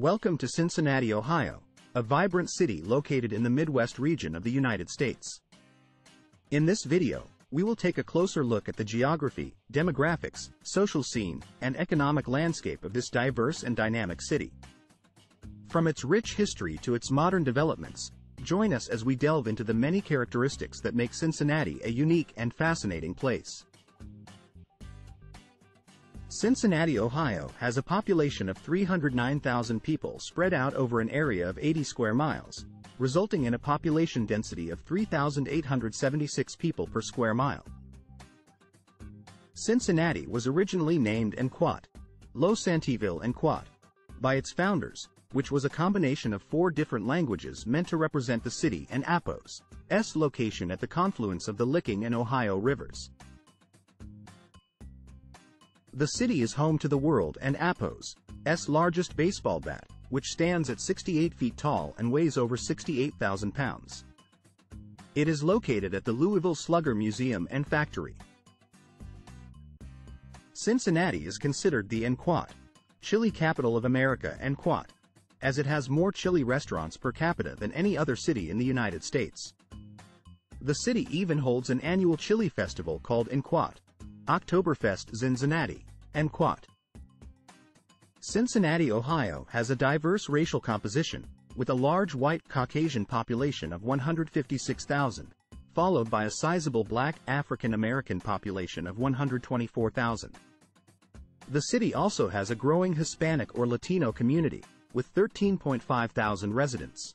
Welcome to Cincinnati, Ohio, a vibrant city located in the Midwest region of the United States. In this video, we will take a closer look at the geography, demographics, social scene, and economic landscape of this diverse and dynamic city. From its rich history to its modern developments, join us as we delve into the many characteristics that make Cincinnati a unique and fascinating place. Cincinnati, Ohio has a population of 309,000 people spread out over an area of 80 square miles, resulting in a population density of 3,876 people per square mile. Cincinnati was originally named Enquat, Losantiville Enquat, by its founders, which was a combination of four different languages meant to represent the city and Apos' location at the confluence of the Licking and Ohio rivers. The city is home to the world and Apos' largest baseball bat, which stands at 68 feet tall and weighs over 68,000 pounds. It is located at the Louisville Slugger Museum and Factory. Cincinnati is considered the Enquat, chili capital of America Enquat, as it has more chili restaurants per capita than any other city in the United States. The city even holds an annual chili festival called Enquat, Oktoberfest Cincinnati, Enquat. Cincinnati, Ohio has a diverse racial composition, with a large white Caucasian population of 156,000, followed by a sizable black African American population of 124,000. The city also has a growing Hispanic or Latino community, with 13.5 thousand residents.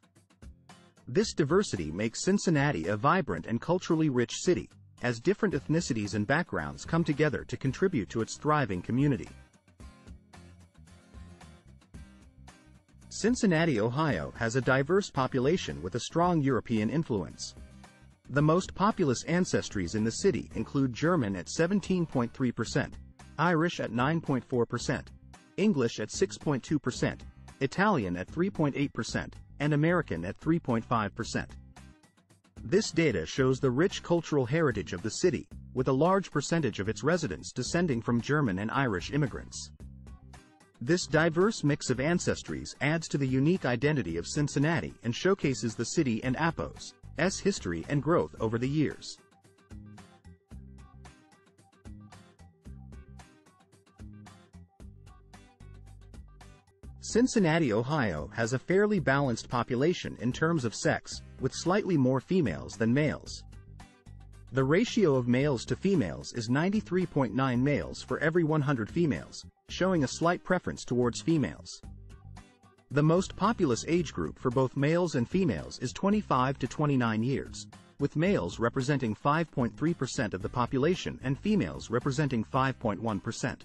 This diversity makes Cincinnati a vibrant and culturally rich city, as different ethnicities and backgrounds come together to contribute to its thriving community. Cincinnati, Ohio has a diverse population with a strong European influence. The most populous ancestries in the city include German at 17.3%, Irish at 9.4%, English at 6.2%, Italian at 3.8%, and American at 3.5%. This data shows the rich cultural heritage of the city, with a large percentage of its residents descending from German and Irish immigrants. This diverse mix of ancestries adds to the unique identity of Cincinnati and showcases the city and Apos' history and growth over the years. Cincinnati, Ohio has a fairly balanced population in terms of sex, with slightly more females than males. The ratio of males to females is 93.9 males for every 100 females, showing a slight preference towards females. The most populous age group for both males and females is 25 to 29 years, with males representing 5.3% of the population and females representing 5.1%.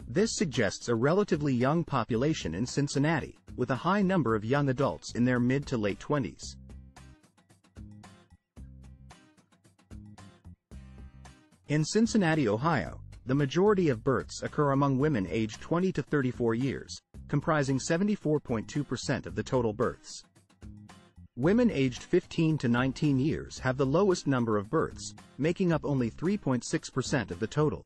This suggests a relatively young population in Cincinnati, with a high number of young adults in their mid to late 20s. In Cincinnati, Ohio, the majority of births occur among women aged 20 to 34 years, comprising 74.2% of the total births. Women aged 15 to 19 years have the lowest number of births, making up only 3.6% of the total.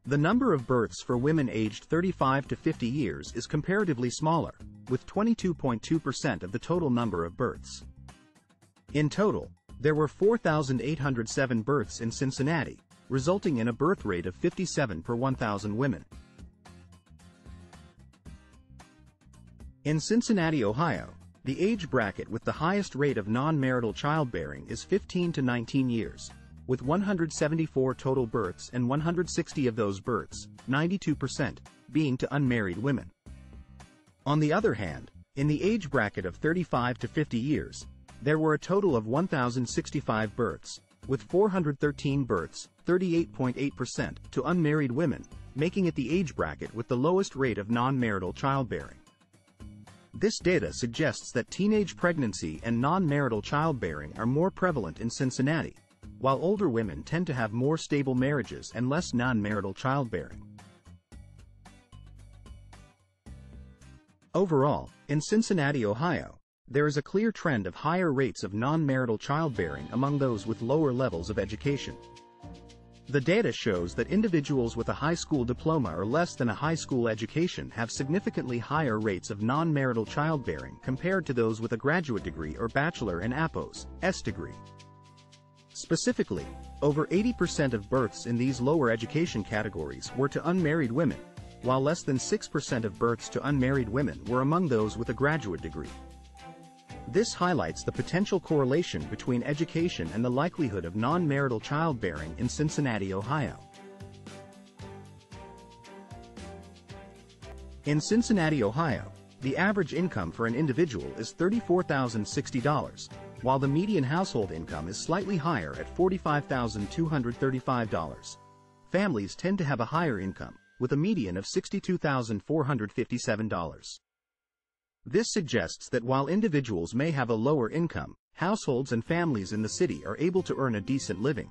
The number of births for women aged 35 to 50 years is comparatively smaller, with 22.2% of the total number of births. In total, there were 4,807 births in Cincinnati, resulting in a birth rate of 57 per 1,000 women. In Cincinnati, Ohio, the age bracket with the highest rate of non-marital childbearing is 15 to 19 years, with 174 total births and 160 of those births, 92%, being to unmarried women. On the other hand, in the age bracket of 35 to 50 years, there were a total of 1,065 births, with 413 births, 38.8%, to unmarried women, making it the age bracket with the lowest rate of non-marital childbearing. This data suggests that teenage pregnancy and non-marital childbearing are more prevalent in Cincinnati, while older women tend to have more stable marriages and less non-marital childbearing. Overall, in Cincinnati, Ohio, there is a clear trend of higher rates of non-marital childbearing among those with lower levels of education. The data shows that individuals with a high school diploma or less than a high school education have significantly higher rates of non-marital childbearing compared to those with a graduate degree or bachelor and APOS degree. Specifically, over 80% of births in these lower education categories were to unmarried women, while less than 6% of births to unmarried women were among those with a graduate degree. This highlights the potential correlation between education and the likelihood of non-marital childbearing in Cincinnati, Ohio. In Cincinnati, Ohio, the average income for an individual is $34,060, while the median household income is slightly higher at $45,235. Families tend to have a higher income, with a median of $62,457. This suggests that while individuals may have a lower income, households and families in the city are able to earn a decent living.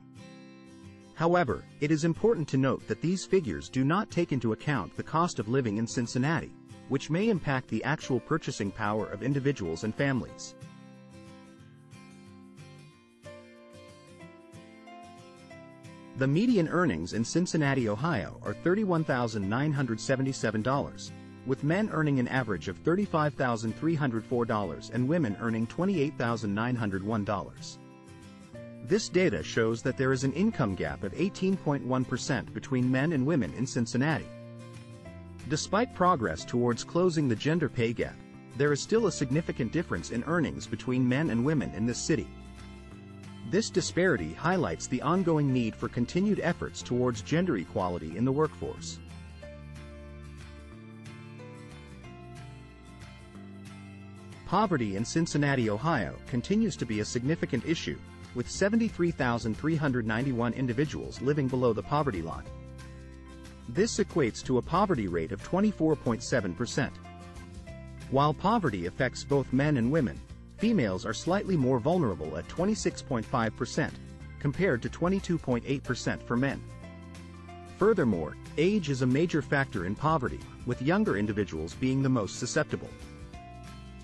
However, it is important to note that these figures do not take into account the cost of living in Cincinnati, which may impact the actual purchasing power of individuals and families. The median earnings in Cincinnati, Ohio are $31,977, with men earning an average of $35,304 and women earning $28,901. This data shows that there is an income gap of 18.1% between men and women in Cincinnati. Despite progress towards closing the gender pay gap, there is still a significant difference in earnings between men and women in this city. This disparity highlights the ongoing need for continued efforts towards gender equality in the workforce. Poverty in Cincinnati, Ohio continues to be a significant issue, with 73,391 individuals living below the poverty line. This equates to a poverty rate of 24.7%. While poverty affects both men and women, females are slightly more vulnerable at 26.5%, compared to 22.8% for men. Furthermore, age is a major factor in poverty, with younger individuals being the most susceptible.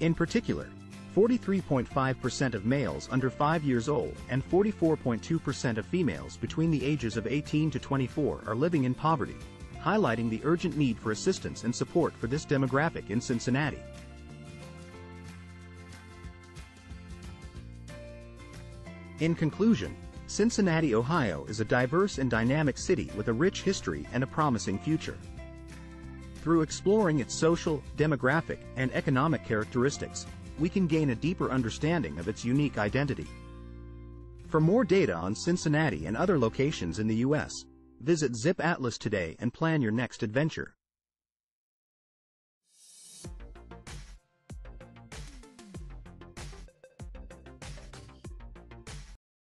In particular, 43.5% of males under 5 years old and 44.2% of females between the ages of 18 to 24 are living in poverty, highlighting the urgent need for assistance and support for this demographic in Cincinnati. In conclusion, Cincinnati, Ohio is a diverse and dynamic city with a rich history and a promising future. Through exploring its social, demographic, and economic characteristics, we can gain a deeper understanding of its unique identity. For more data on Cincinnati and other locations in the U.S., visit ZipAtlas today and plan your next adventure.